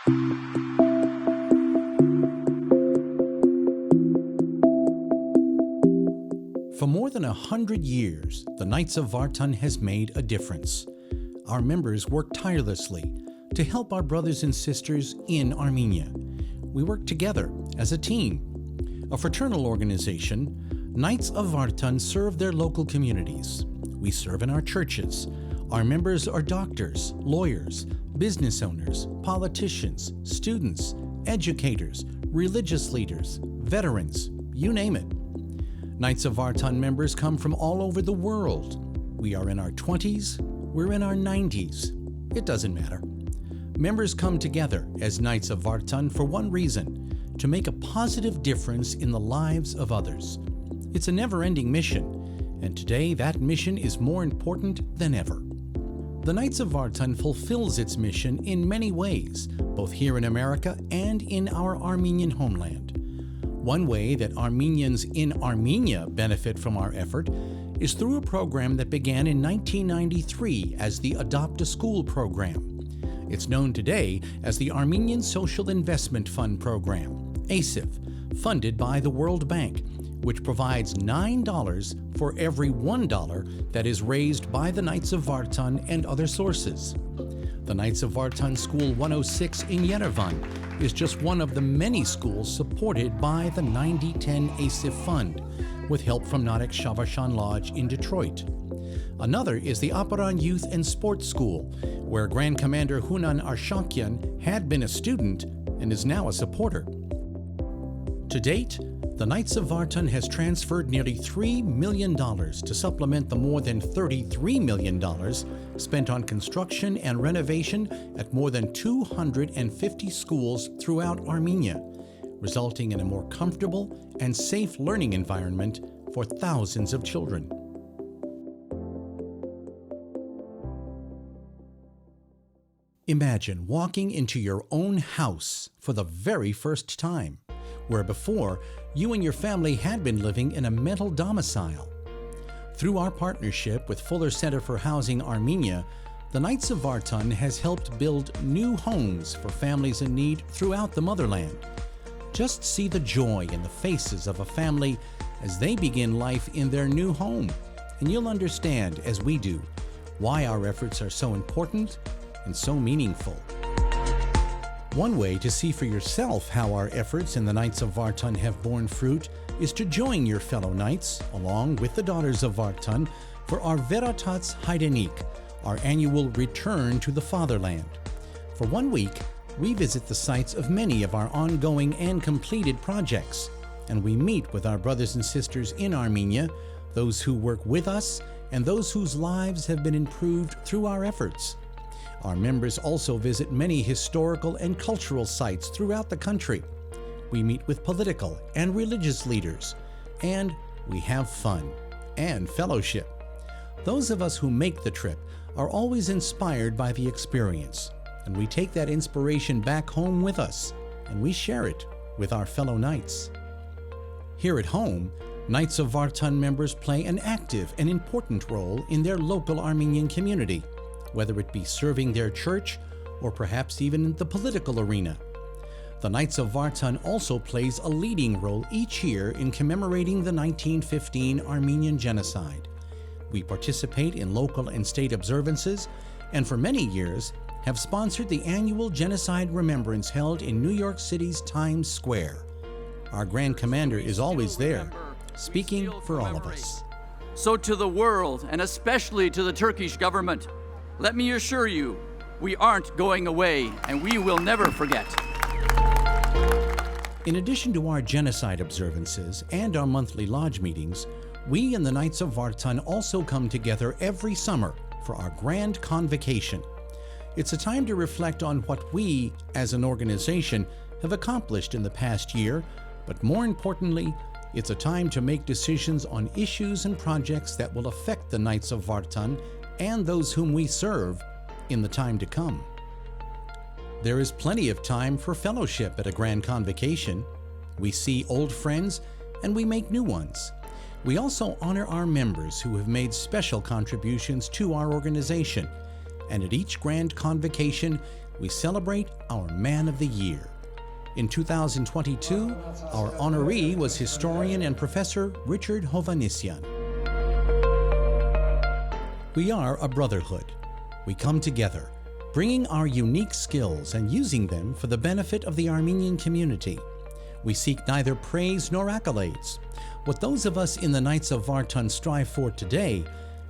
For more than 100 years, the Knights of Vartan has made a difference. Our members work tirelessly to help our brothers and sisters in Armenia. We work together as a team. A fraternal organization, Knights of Vartan serve their local communities. We serve in our churches. Our members are doctors, lawyers, business owners, politicians, students, educators, religious leaders, veterans, you name it. Knights of Vartan members come from all over the world. We are in our 20s, we're in our 90s. It doesn't matter. Members come together as Knights of Vartan for one reason: to make a positive difference in the lives of others. It's a never-ending mission, and today that mission is more important than ever. The Knights of Vartan fulfills its mission in many ways, both here in America and in our Armenian homeland. One way that Armenians in Armenia benefit from our effort is through a program that began in 1993 as the Adopt a School program. It's known today as the Armenian Social Investment Fund Program, ASIF, funded by the World Bank, which provides $9 for every $1 that is raised by the Knights of Vartan and other sources. The Knights of Vartan School 106 in Yerevan is just one of the many schools supported by the 9010 ASIF Fund, with help from Narek Shavashan Lodge in Detroit. Another is the Aparan Youth and Sports School, where Grand Commander Hunan Arshakian had been a student and is now a supporter. To date, the Knights of Vartan has transferred nearly $3 million to supplement the more than $33 million spent on construction and renovation at more than 250 schools throughout Armenia, resulting in a more comfortable and safe learning environment for thousands of children. Imagine walking into your own house for the very first time, where before you and your family had been living in a mental domicile. Through our partnership with Fuller Center for Housing Armenia, the Knights of Vartan has helped build new homes for families in need throughout the motherland. Just see the joy in the faces of a family as they begin life in their new home, and you'll understand, as we do, why our efforts are so important and so meaningful. One way to see for yourself how our efforts in the Knights of Vartan have borne fruit is to join your fellow Knights, along with the Daughters of Vartan, for our Veritas Haydenik, our annual return to the fatherland. For 1 week, we visit the sites of many of our ongoing and completed projects, and we meet with our brothers and sisters in Armenia, those who work with us, and those whose lives have been improved through our efforts. Our members also visit many historical and cultural sites throughout the country. We meet with political and religious leaders, and we have fun and fellowship. Those of us who make the trip are always inspired by the experience, and we take that inspiration back home with us, and we share it with our fellow Knights. Here at home, Knights of Vartan members play an active and important role in their local Armenian community, whether it be serving their church or perhaps even in the political arena. The Knights of Vartan also plays a leading role each year in commemorating the 1915 Armenian Genocide. We participate in local and state observances, and for many years have sponsored the annual Genocide Remembrance held in New York City's Times Square. Our Grand Commander is always there, speaking for all of us. So to the world, and especially to the Turkish government, let me assure you, we aren't going away, and we will never forget. In addition to our genocide observances and our monthly lodge meetings, we and the Knights of Vartan also come together every summer for our Grand Convocation. It's a time to reflect on what we, as an organization, have accomplished in the past year, but more importantly, it's a time to make decisions on issues and projects that will affect the Knights of Vartan and those whom we serve in the time to come. There is plenty of time for fellowship at a Grand Convocation. We see old friends and we make new ones. We also honor our members who have made special contributions to our organization. And at each Grand Convocation, we celebrate our Man of the Year. In 2022, our honoree was historian and professor Richard Hovhannisyan. We are a brotherhood. We come together, bringing our unique skills and using them for the benefit of the Armenian community. We seek neither praise nor accolades. What those of us in the Knights of Vartan strive for today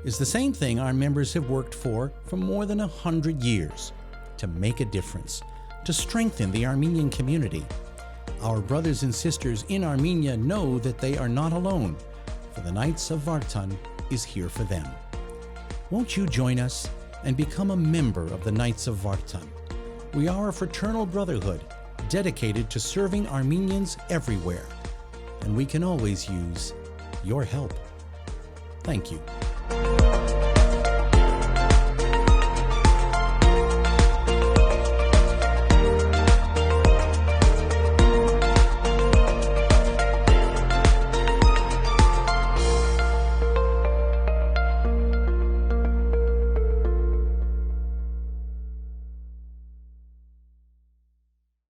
is the same thing our members have worked for more than 100 years: to make a difference, to strengthen the Armenian community. Our brothers and sisters in Armenia know that they are not alone, for the Knights of Vartan is here for them. Won't you join us and become a member of the Knights of Vartan? We are a fraternal brotherhood dedicated to serving Armenians everywhere, and we can always use your help. Thank you.